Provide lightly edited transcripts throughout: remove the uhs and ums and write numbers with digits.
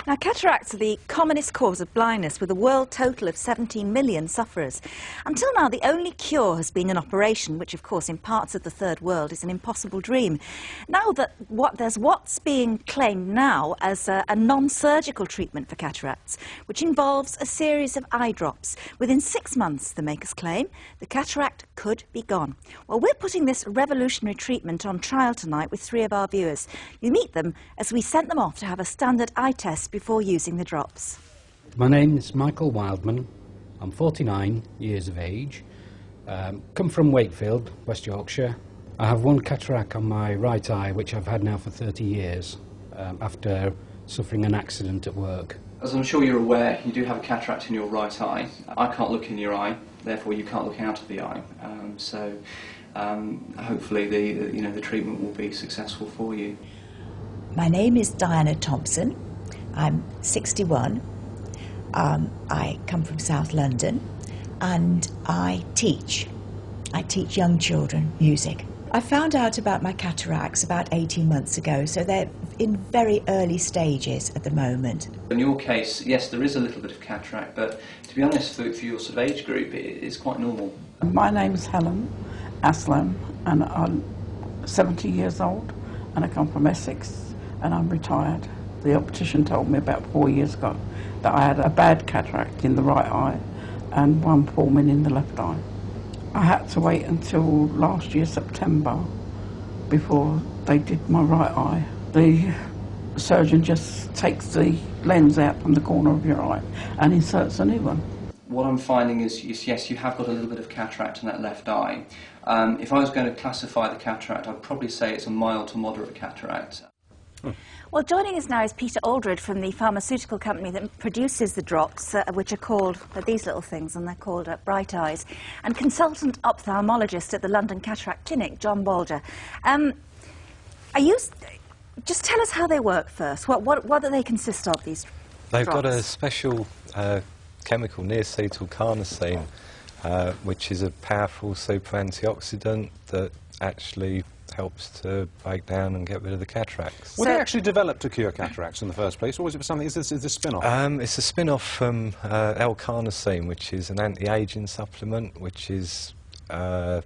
Now, cataracts are the commonest cause of blindness, with a world total of 17 million sufferers. Until now, the only cure has been an operation, which, of course, in parts of the third world is an impossible dream. Now that there's what's being claimed now as a non-surgical treatment for cataracts, which involves a series of eye drops. Within 6 months, the makers claim, the cataract could be gone. Well, we're putting this revolutionary treatment on trial tonight with 3 of our viewers. You meet them as we sent them off to have a standard eye test before using the drops. My name is Michael Wildman. I'm 49 years of age. Come from Wakefield, West Yorkshire. I have one cataract on my right eye, which I've had now for 30 years, after suffering an accident at work. As I'm sure you're aware, you do have a cataract in your right eye. I can't look in your eye, therefore you can't look out of the eye. Hopefully the treatment will be successful for you. My name is Diana Thompson. I'm 61. I come from South London and I teach young children music. I found out about my cataracts about 18 months ago, so they're in very early stages at the moment. In your case, yes, there is a little bit of cataract, but to be honest, for your sort of age group, it is quite normal. My name's Helen Aslam and I'm 70 years old and I come from Essex and I'm retired. The optician told me about 4 years ago that I had a bad cataract in the right eye and one forming in the left eye. I had to wait until last year, September, before they did my right eye. The surgeon just takes the lens out from the corner of your eye and inserts a new one. What I'm finding is, yes, you have got a little bit of cataract in that left eye. If I was going to classify the cataract, I'd probably say it's a mild to moderate cataract. Well, joining us now is Peter Aldred from the pharmaceutical company that produces the drops, which are called, these little things, and they're called Bright Eyes, and consultant ophthalmologist at the London Cataract Clinic, John Bolger. Just tell us how they work first. What do they consist of, these They've drops? got a special chemical, near-acetyl-carnosine, which is a powerful super antioxidant that actually helps to break down and get rid of the cataracts. Were they actually developed to cure cataracts in the first place, or was it something? Is this a spin-off? It's a spin-off from L-carnosine, which is an anti-aging supplement, which is. Oh,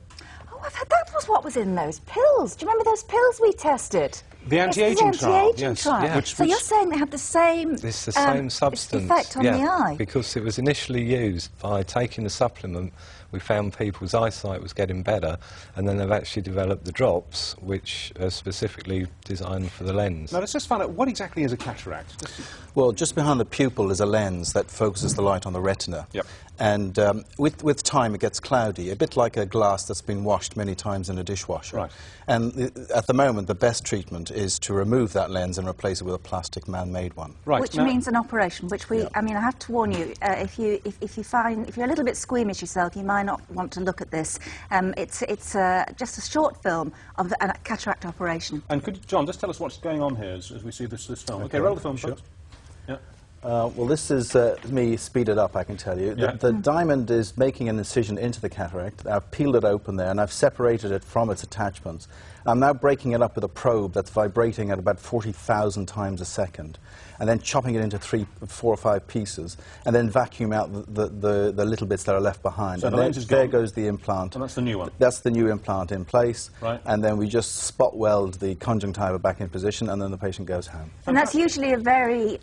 I've had, that was what was in those pills. Do you remember those pills we tested? The anti-aging trial, yes. Yeah. So you're saying they have the same... It's the same substance. Effect on the eye? Because it was initially used by taking the supplement, we found people's eyesight was getting better, and then they've actually developed the drops, which are specifically designed for the lens. Now let's just find out, what exactly is a cataract? Well, just behind the pupil is a lens that focuses the light on the retina. Yep. And with time it gets cloudy, a bit like a glass that's been washed many times in a dishwasher. Right. And at the moment the best treatment is to remove that lens and replace it with a plastic man-made one. Right. Which means an operation, which we, I mean, I have to warn you, if you're a little bit squeamish yourself, you might not want to look at this. It's just a short film of a cataract operation. And could John just tell us what's going on here as we see this film? Okay, roll the film, folks. Yeah. Well, this is me speeded up, I can tell you. Yeah. The diamond is making an incision into the cataract. I've peeled it open there and I've separated it from its attachments. I'm now breaking it up with a probe that's vibrating at about 40,000 times a second, and then chopping it into 3, 4 or 5 pieces, and then vacuum out the little bits that are left behind. So and the lens is there gone. goes the implant. And that's the new one? That's the new implant in place. Right. And then we just spot weld the conjunctiva back in position, and then the patient goes home. And that's usually a very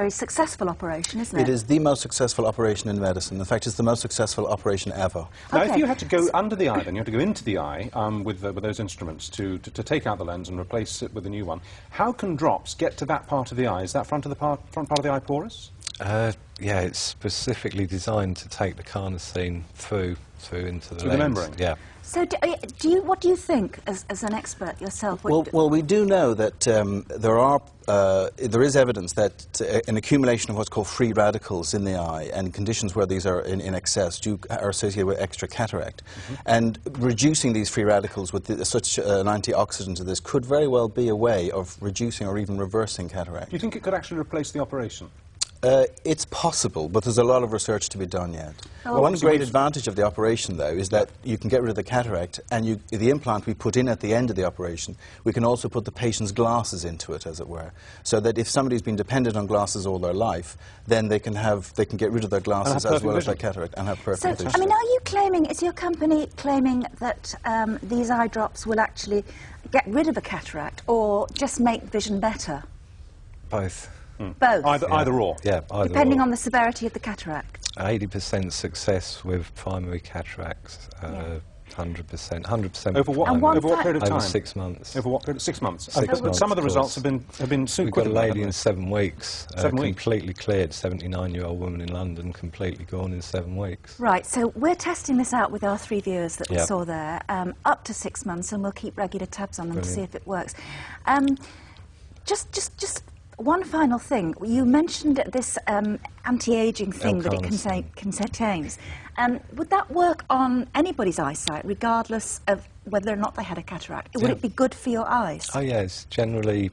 successful operation, isn't it? It is the most successful operation in medicine. In fact, it's the most successful operation ever. Now, Okay. if you had to go under the eye, then you have to go into the eye with those instruments to take out the lens and replace it with a new one. How can drops get to that part of the eye? Is that front part of the eye porous? Yeah, it's specifically designed to take the carnosine through into the lens. the membrane? Yeah. So what do you think, as an expert yourself? Well, we do know that there is evidence that an accumulation of what's called free radicals in the eye and conditions where these are in excess are associated with extra cataract. And reducing these free radicals with such an antioxidant as this could very well be a way of reducing or even reversing cataract. Do you think it could actually replace the operation? It's possible, but there's a lot of research to be done yet. Oh. One great advantage of the operation, though, is that you can get rid of the cataract, and the implant we put in at the end of the operation, we can also put the patient's glasses into it, as it were, so that if somebody's been dependent on glasses all their life, then they can get rid of their glasses as well as their cataract and have perfect vision. I mean, are you claiming, is your company claiming that these eye drops will actually get rid of a cataract or just make vision better? Both. Both? Either or? Yeah, either Depending or. on the severity of the cataract? 80% success with primary cataracts, 100%. Over what, And one over what period of time? Over 6 months. Over what period? 6 months. 6 months, Some of the of results course. have been super We've quick. got a lady in 7 weeks, 7 weeks? completely cleared, 79-year-old woman in London, completely gone in 7 weeks. Right, so we're testing this out with our 3 viewers that we Yep. saw there, up to 6 months, and we'll keep regular tabs on them to see if it works. Just one final thing. You mentioned this anti-aging thing that it contains. Would that work on anybody's eyesight, regardless of whether or not they had a cataract? Would it be good for your eyes? Oh yes, generally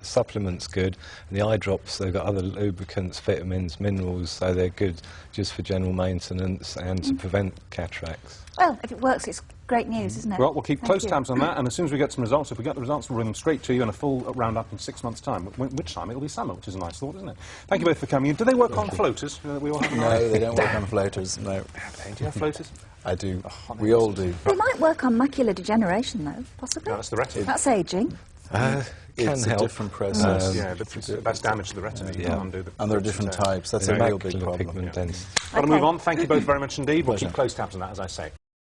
supplements good, and the eye drops, they've got other lubricants, vitamins, minerals, so they're good just for general maintenance and to prevent cataracts. Well, if it works, it's great news, isn't it? Well, we'll keep Thank close you. tabs on that, and as soon as we get some results, if we get the results, we'll bring them straight to you in a full round-up in 6 months' time, which time it'll be summer, which is a nice thought, isn't it? Thank you both for coming in. Do they work on floaters? We all have No, they don't work on floaters, no. Do you have floaters? I do. We all do. They might work on macular degeneration, though, possibly. No, that's the retina. That's ageing. Can It's help. a different process. Yeah, but that's damage to the retina. You can't undo the And there are different process. types. That's a real big Macular problem. pigment density. Got to Okay. move on. Thank you both very much indeed. We'll Pleasure. keep close tabs on that, as I say.